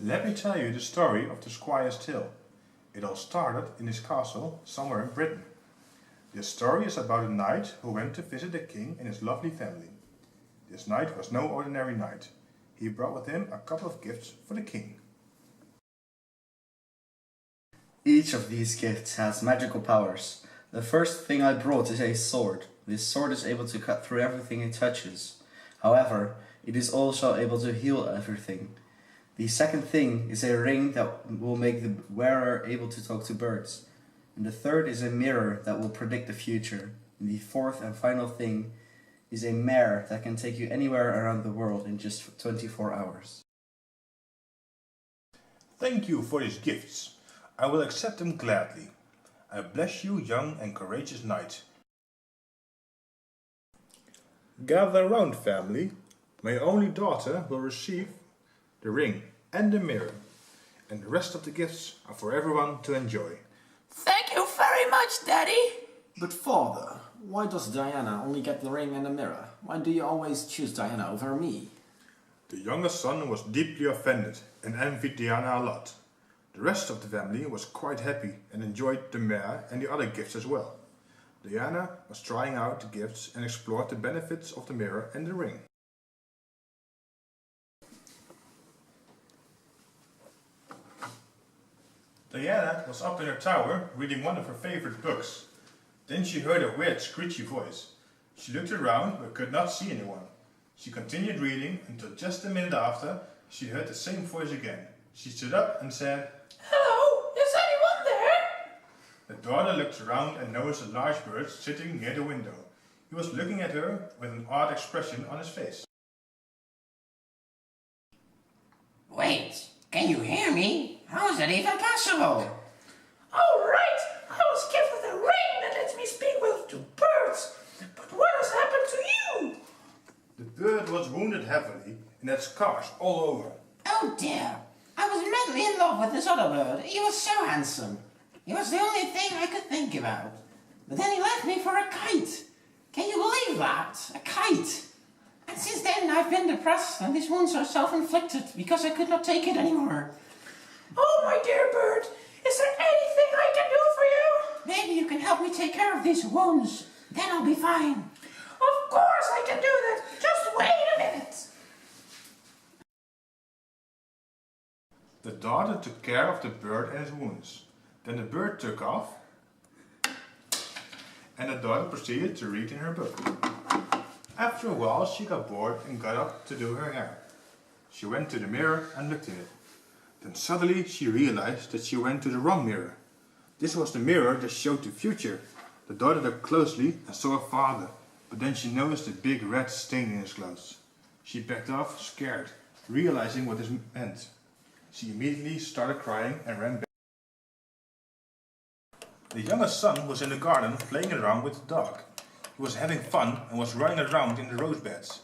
Let me tell you the story of the Squire's tale. It all started in his castle somewhere in Britain. This story is about a knight who went to visit the king and his lovely family. This knight was no ordinary knight. He brought with him a couple of gifts for the king. Each of these gifts has magical powers. The first thing I brought is a sword. This sword is able to cut through everything it touches. However, it is also able to heal everything. The second thing is a ring that will make the wearer able to talk to birds. And the third is a mirror that will predict the future. And the fourth and final thing is a mare that can take you anywhere around the world in just 24 hours. Thank you for these gifts. I will accept them gladly. I bless you, young and courageous knight. Gather round, family. My only daughter will receive the ring and the mirror, and the rest of the gifts are for everyone to enjoy. Thank you very much, Daddy. But father, why does Diana only get the ring and the mirror? Why do you always choose Diana over me? The youngest son was deeply offended and envied Diana a lot. The rest of the family was quite happy and enjoyed the mare and the other gifts as well. Diana was trying out the gifts and explored the benefits of the mirror and the ring. Diana was up in her tower reading one of her favorite books. Then she heard a weird screechy voice. She looked around but could not see anyone. She continued reading until just a minute after she heard the same voice again. She stood up and said, Hello, is anyone there? The daughter looked around and noticed a large bird sitting near the window. He was looking at her with an odd expression on his face. Wait, can you hear me? How is that even possible? Oh, right! I was gifted a ring that lets me speak with two birds. But what has happened to you? The bird was wounded heavily and had scars all over. Oh dear, I was madly in love with this other bird. He was so handsome. He was the only thing I could think about. But then he left me for a kite. Can you believe that? A kite. And since then I've been depressed and these wounds are self-inflicted because I could not take it anymore. Oh, my dear bird, is there anything I can do for you? Maybe you can help me take care of these wounds. Then I'll be fine. Of course I can do that. Just wait a minute. The daughter took care of the bird and his wounds. Then the bird took off and the daughter proceeded to read in her book. After a while she got bored and got up to do her hair. She went to the mirror and looked in it. Then suddenly she realized that she went to the wrong mirror. This was the mirror that showed the future. The daughter looked closely and saw her father, but then she noticed a big red stain in his clothes. She backed off, scared, realizing what this meant. She immediately started crying and ran back. The youngest son was in the garden playing around with the dog. He was having fun and was running around in the rose beds.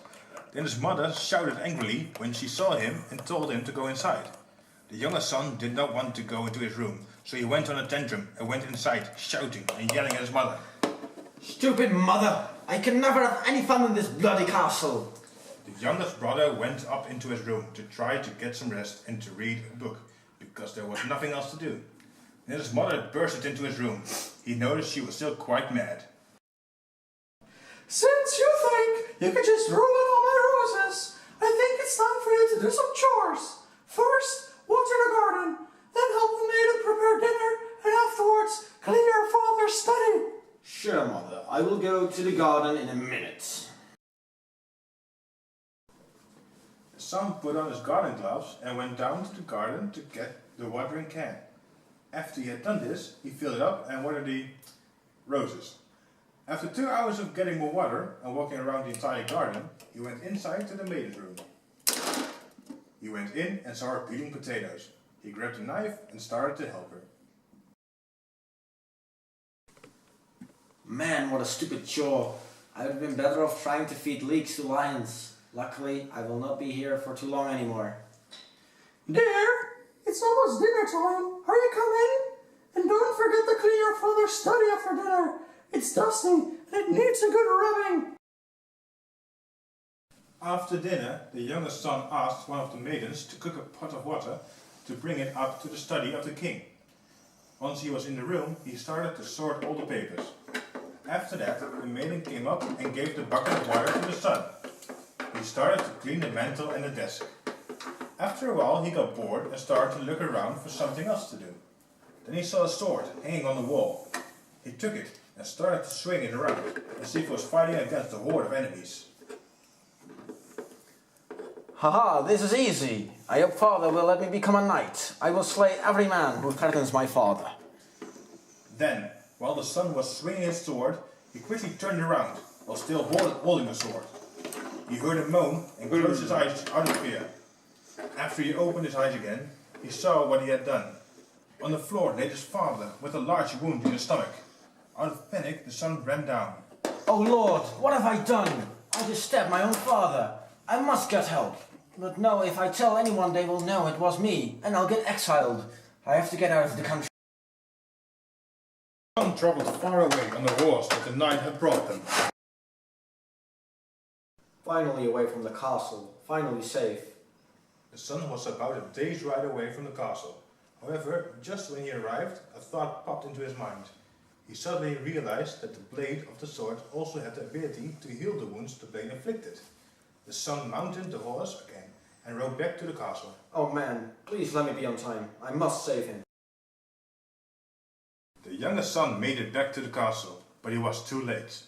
Then his mother shouted angrily when she saw him and told him to go inside. The youngest son did not want to go into his room, so he went on a tantrum and went inside, shouting and yelling at his mother. Stupid mother! I can never have any fun in this bloody castle! The youngest brother went up into his room to try to get some rest and to read a book, because there was nothing else to do. Then his mother burst into his room. He noticed she was still quite mad. Since you think you can just ruin all my roses, I think it's time for you to do some chores. First, water the garden, then help the maiden prepare dinner, and afterwards, clean your father's study. Sure, mother. I will go to the garden in a minute. The son put on his garden gloves and went down to the garden to get the watering can. After he had done this, he filled it up and watered the roses. After 2 hours of getting more water and walking around the entire garden, he went inside to the maiden's room. He went in and saw her peeling potatoes. He grabbed a knife and started to help her. Man, what a stupid chore. I would have been better off trying to feed leeks to lions. Luckily, I will not be here for too long anymore. Dear, it's almost dinner time. Hurry, come in. And don't forget to clean your father's study after dinner. It's dusty and it needs a good rubbing. After dinner, the youngest son asked one of the maidens to cook a pot of water to bring it up to the study of the king. Once he was in the room, he started to sort all the papers. After that, the maiden came up and gave the bucket of water to the son. He started to clean the mantel and the desk. After a while, he got bored and started to look around for something else to do. Then he saw a sword hanging on the wall. He took it and started to swing it around, as if he was fighting against a horde of enemies. Haha, this is easy. I hope father will let me become a knight. I will slay every man who threatens my father. Then, while the son was swinging his sword, he quickly turned around, while still holding the sword. He heard a moan and closed his eyes out of fear. After he opened his eyes again, he saw what he had done. On the floor lay his father with a large wound in his stomach. Out of panic, the son ran down. Oh Lord, what have I done? I just stabbed my own father. I must get help. But no, if I tell anyone, they will know it was me, and I'll get exiled. I have to get out of the country. The son travelled far away on the horse that the knight had brought them. Finally away from the castle, finally safe. The son was about a day's ride away from the castle. However, just when he arrived, a thought popped into his mind. He suddenly realized that the blade of the sword also had the ability to heal the wounds the blade inflicted. The son mounted the horse again and rode back to the castle. Oh man, please let me be on time. I must save him. The youngest son made it back to the castle, but he was too late.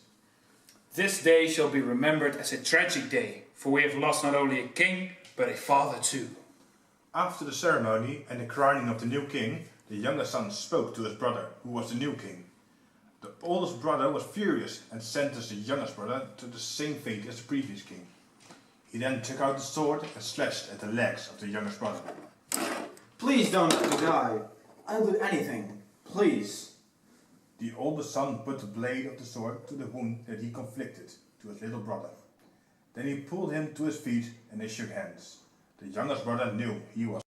This day shall be remembered as a tragic day, for we have lost not only a king, but a father too. After the ceremony and the crowning of the new king, the youngest son spoke to his brother, who was the new king. The oldest brother was furious and sentenced the youngest brother to the same fate as the previous king. He then took out the sword and slashed at the legs of the youngest brother. Please don't let me die. I'll do anything. Please. The oldest son put the blade of the sword to the wound that he conflicted to his little brother. Then he pulled him to his feet and they shook hands. The youngest brother knew he was